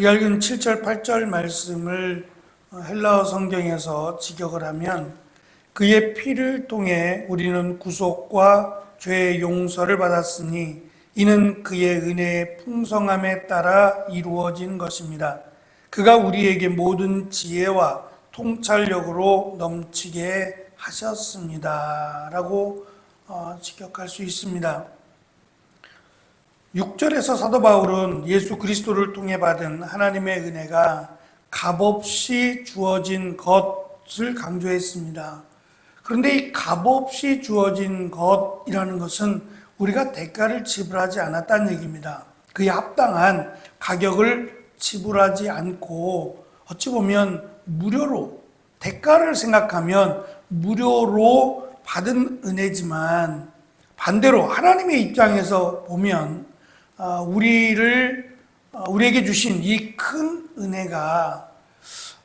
구약은 7절, 8절 말씀을 헬라어 성경에서 직역을 하면 그의 피를 통해 우리는 구속과 죄의 용서를 받았으니 이는 그의 은혜의 풍성함에 따라 이루어진 것입니다. 그가 우리에게 모든 지혜와 통찰력으로 넘치게 하셨습니다. 라고 직역할 수 있습니다. 6절에서 사도 바울은 예수 그리스도를 통해 받은 하나님의 은혜가 값없이 주어진 것을 강조했습니다. 그런데 이 값없이 주어진 것이라는 것은 우리가 대가를 지불하지 않았다는 얘기입니다. 그에 합당한 가격을 지불하지 않고 어찌 보면 무료로, 대가를 생각하면 무료로 받은 은혜지만 반대로 하나님의 입장에서 보면 우리에게 주신 이 큰 은혜가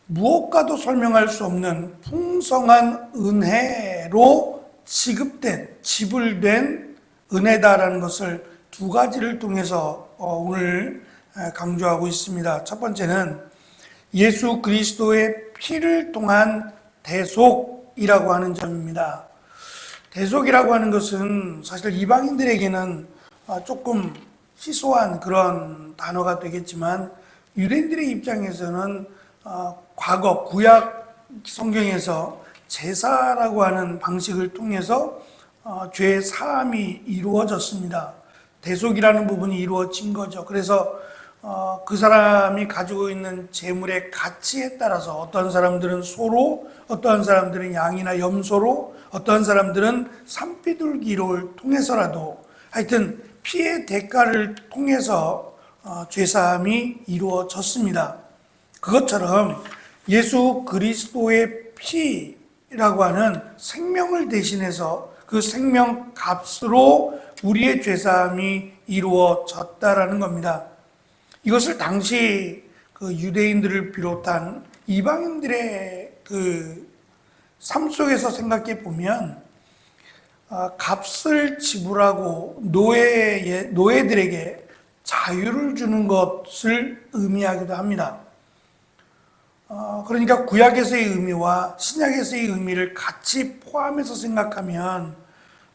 무엇과도 설명할 수 없는 풍성한 은혜로 지불된 은혜다라는 것을 두 가지를 통해서 오늘 강조하고 있습니다. 첫 번째는 예수 그리스도의 피를 통한 대속이라고 하는 점입니다. 대속이라고 하는 것은 사실 이방인들에게는 조금 희소한 그런 단어가 되겠지만 유대인들의 입장에서는 과거 구약 성경에서 제사라고 하는 방식을 통해서 죄의 사함이 이루어졌습니다. 대속이라는 부분이 이루어진 거죠. 그래서 그 사람이 가지고 있는 재물의 가치에 따라서 어떤 사람들은 소로, 어떤 사람들은 양이나 염소로, 어떤 사람들은 산비둘기를 통해서라도 하여튼 피의 대가를 통해서 죄사함이 이루어졌습니다. 그것처럼 예수 그리스도의 피라고 하는 생명을 대신해서 그 생명 값으로 우리의 죄사함이 이루어졌다라는 겁니다. 이것을 당시 그 유대인들을 비롯한 이방인들의 그 삶 속에서 생각해 보면 값을 지불하고 노예들에게 자유를 주는 것을 의미하기도 합니다. 그러니까 구약에서의 의미와 신약에서의 의미를 같이 포함해서 생각하면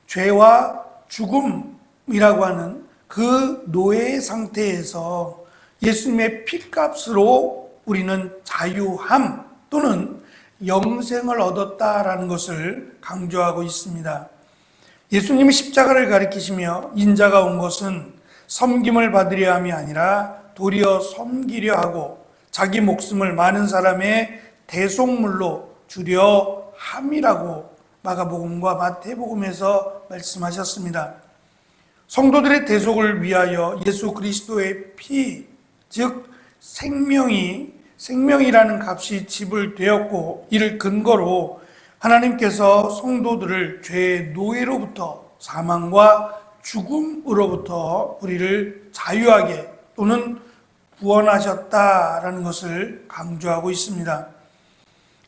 죄와 죽음이라고 하는 그 노예의 상태에서 예수님의 피값으로 우리는 자유함 또는 영생을 얻었다라는 것을 강조하고 있습니다. 예수님이 십자가를 가리키시며 인자가 온 것은 섬김을 받으려 함이 아니라 도리어 섬기려 하고 자기 목숨을 많은 사람의 대속물로 주려 함이라고 마가복음과 마태복음에서 말씀하셨습니다. 성도들의 대속을 위하여 예수 그리스도의 피, 즉 생명이라는 값이 지불되었고 이를 근거로 하나님께서 성도들을 죄의 노예로부터 사망과 죽음으로부터 우리를 자유하게 또는 구원하셨다라는 것을 강조하고 있습니다.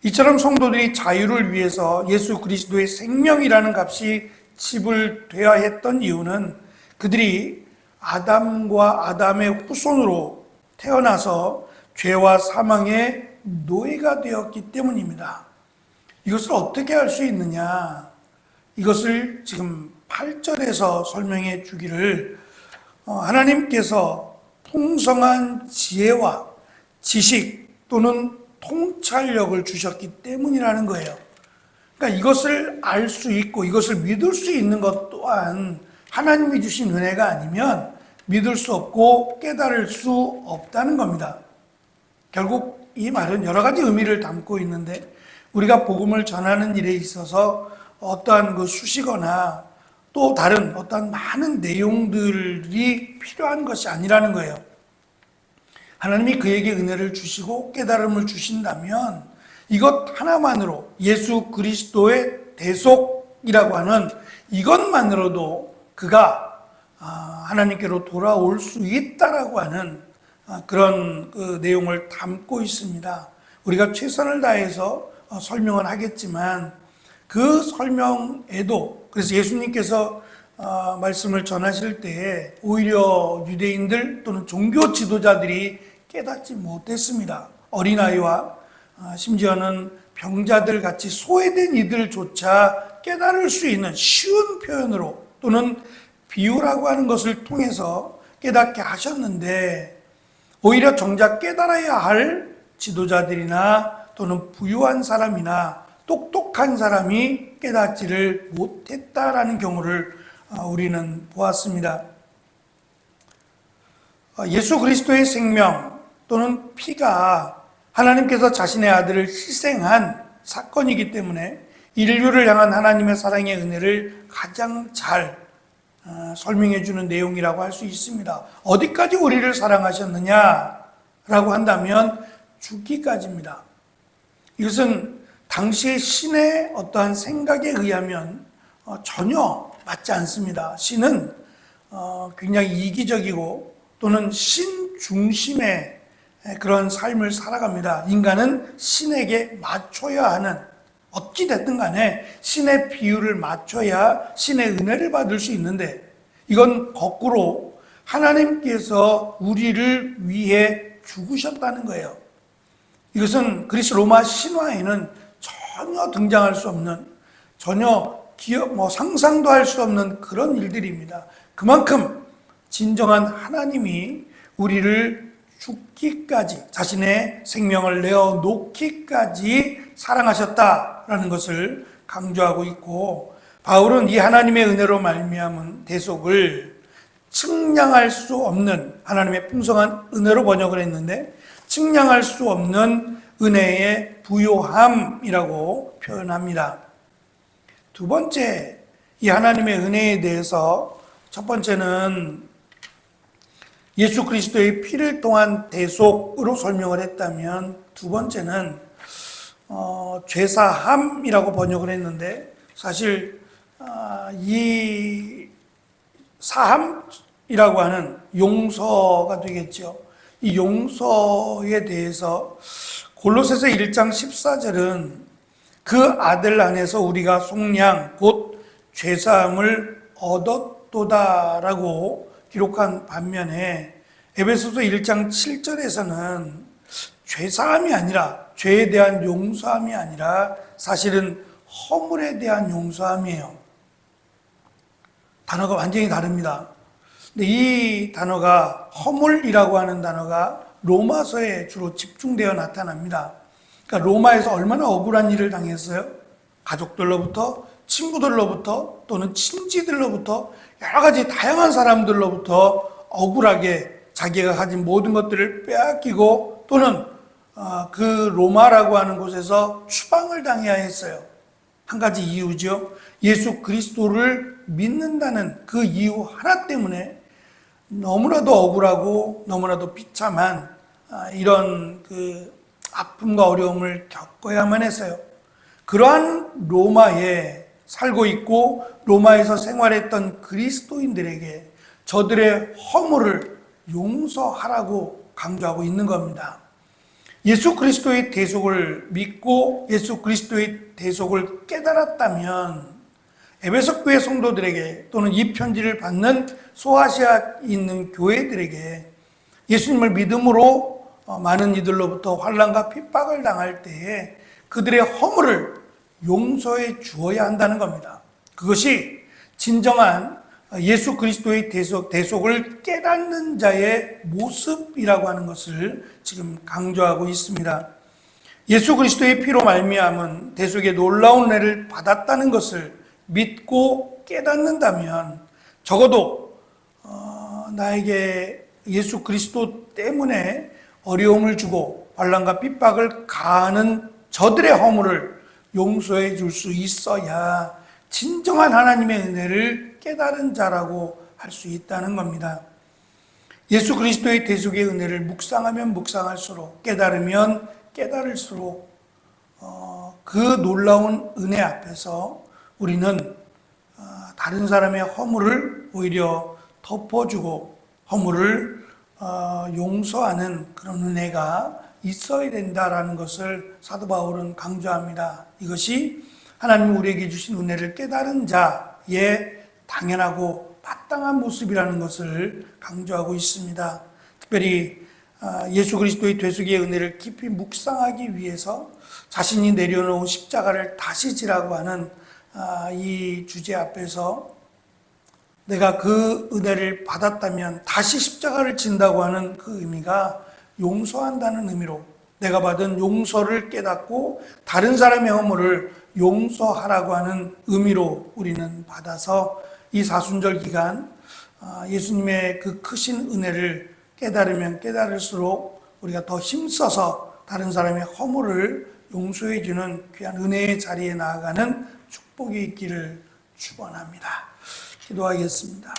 이처럼 성도들이 자유를 위해서 예수 그리스도의 생명이라는 값이 지불되어야 했던 이유는 그들이 아담과 아담의 후손으로 태어나서 죄와 사망의 노예가 되었기 때문입니다. 이것을 어떻게 할 수 있느냐? 이것을 지금 8절에서 설명해 주기를 하나님께서 풍성한 지혜와 지식 또는 통찰력을 주셨기 때문이라는 거예요. 그러니까 이것을 알 수 있고 이것을 믿을 수 있는 것 또한 하나님이 주신 은혜가 아니면 믿을 수 없고 깨달을 수 없다는 겁니다. 결국 이 말은 여러 가지 의미를 담고 있는데 우리가 복음을 전하는 일에 있어서 어떠한 그 수식어나 또 다른 어떠한 많은 내용들이 필요한 것이 아니라는 거예요. 하나님이 그에게 은혜를 주시고 깨달음을 주신다면 이것 하나만으로 예수 그리스도의 대속이라고 하는 이것만으로도 그가 하나님께로 돌아올 수 있다라고 하는 그런 그 내용을 담고 있습니다. 우리가 최선을 다해서 설명을 하겠지만 그 설명에도 그래서 예수님께서 말씀을 전하실 때에 오히려 유대인들 또는 종교 지도자들이 깨닫지 못했습니다. 어린아이와 심지어는 병자들 같이 소외된 이들조차 깨달을 수 있는 쉬운 표현으로 또는 비유라고 하는 것을 통해서 깨닫게 하셨는데, 오히려 정작 깨달아야 할 지도자들이나 또는 부유한 사람이나 똑똑한 사람이 깨닫지를 못했다라는 경우를 우리는 보았습니다. 예수 그리스도의 생명 또는 피가 하나님께서 자신의 아들을 희생한 사건이기 때문에 인류를 향한 하나님의 사랑의 은혜를 가장 잘 설명해 주는 내용이라고 할 수 있습니다. 어디까지 우리를 사랑하셨느냐라고 한다면 죽기까지입니다. 이것은 당시의 신의 어떠한 생각에 의하면 전혀 맞지 않습니다. 신은 굉장히 이기적이고 또는 신 중심의 그런 삶을 살아갑니다. 인간은 신에게 맞춰야 하는, 어찌 됐든 간에 신의 비율을 맞춰야 신의 은혜를 받을 수 있는데, 이건 거꾸로 하나님께서 우리를 위해 죽으셨다는 거예요. 이것은 그리스 로마 신화에는 전혀 등장할 수 없는, 전혀 상상도 할 수 없는 그런 일들입니다. 그만큼 진정한 하나님이 우리를 죽기까지, 자신의 생명을 내어놓기까지 사랑하셨다라는 것을 강조하고 있고, 바울은 이 하나님의 은혜로 말미암은 대속을 측량할 수 없는, 하나님의 풍성한 은혜로 번역을 했는데 측량할 수 없는 은혜의 부요함이라고 표현합니다. 두 번째, 이 하나님의 은혜에 대해서 첫 번째는 예수 그리스도의 피를 통한 대속으로 설명을 했다면, 두 번째는 죄사함이라고 번역을 했는데, 사실 이 사함이라고 하는 용서가 되겠죠. 이 용서에 대해서 골로새서 1장 14절은 그 아들 안에서 우리가 속량 곧 죄사함을 얻었도다라고 기록한 반면에, 에베소서 1장 7절에서는 죄사함이 아니라, 죄에 대한 용서함이 아니라 사실은 허물에 대한 용서함이에요. 단어가 완전히 다릅니다. 근데 이 단어가, 허물이라고 하는 단어가 로마서에 주로 집중되어 나타납니다. 그러니까 로마에서 얼마나 억울한 일을 당했어요? 가족들로부터, 친구들로부터, 또는 친지들로부터, 여러 가지 다양한 사람들로부터 억울하게 자기가 가진 모든 것들을 빼앗기고, 또는 그 로마라고 하는 곳에서 추방을 당해야 했어요. 한 가지 이유죠. 예수 그리스도를 믿는다는 그 이유 하나 때문에 너무나도 억울하고 너무나도 비참한 이런 그 아픔과 어려움을 겪어야만 했어요. 그러한 로마에 살고 있고 로마에서 생활했던 그리스도인들에게 저들의 허물을 용서하라고 강조하고 있는 겁니다. 예수 그리스도의 대속을 믿고 예수 그리스도의 대속을 깨달았다면 에베소 교회 성도들에게, 또는 이 편지를 받는 소아시아에 있는 교회들에게 예수님을 믿음으로 많은 이들로부터 환난과 핍박을 당할 때에 그들의 허물을 용서해 주어야 한다는 겁니다. 그것이 진정한 예수 그리스도의 대속을 깨닫는 자의 모습이라고 하는 것을 지금 강조하고 있습니다. 예수 그리스도의 피로 말미암은 대속의 놀라운 은혜를 받았다는 것을 믿고 깨닫는다면, 적어도 나에게 예수 그리스도 때문에 어려움을 주고 환난과 핍박을 가하는 저들의 허물을 용서해 줄 수 있어야 진정한 하나님의 은혜를 깨달은 자라고 할 수 있다는 겁니다. 예수 그리스도의 대속의 은혜를 묵상하면 묵상할수록, 깨달으면 깨달을수록 그 놀라운 은혜 앞에서 우리는 다른 사람의 허물을 오히려 덮어주고 허물을 용서하는 그런 은혜가 있어야 된다라는 것을 사도 바울은 강조합니다. 이것이 하나님 우리에게 주신 은혜를 깨달은 자의 당연하고 마땅한 모습이라는 것을 강조하고 있습니다. 특별히 예수 그리스도의 되수기의 은혜를 깊이 묵상하기 위해서 자신이 내려놓은 십자가를 다시 지라고 하는 이 주제 앞에서 내가 그 은혜를 받았다면 다시 십자가를 진다고 하는 그 의미가 용서한다는 의미로 내가 받은 용서를 깨닫고 다른 사람의 허물을 용서하라고 하는 의미로 우리는 받아서 이 사순절 기간 예수님의 그 크신 은혜를 깨달으면 깨달을수록 우리가 더 힘써서 다른 사람의 허물을 용서해 주는 귀한 은혜의 자리에 나아가는 축복이 있기를 축원합니다. 기도하겠습니다.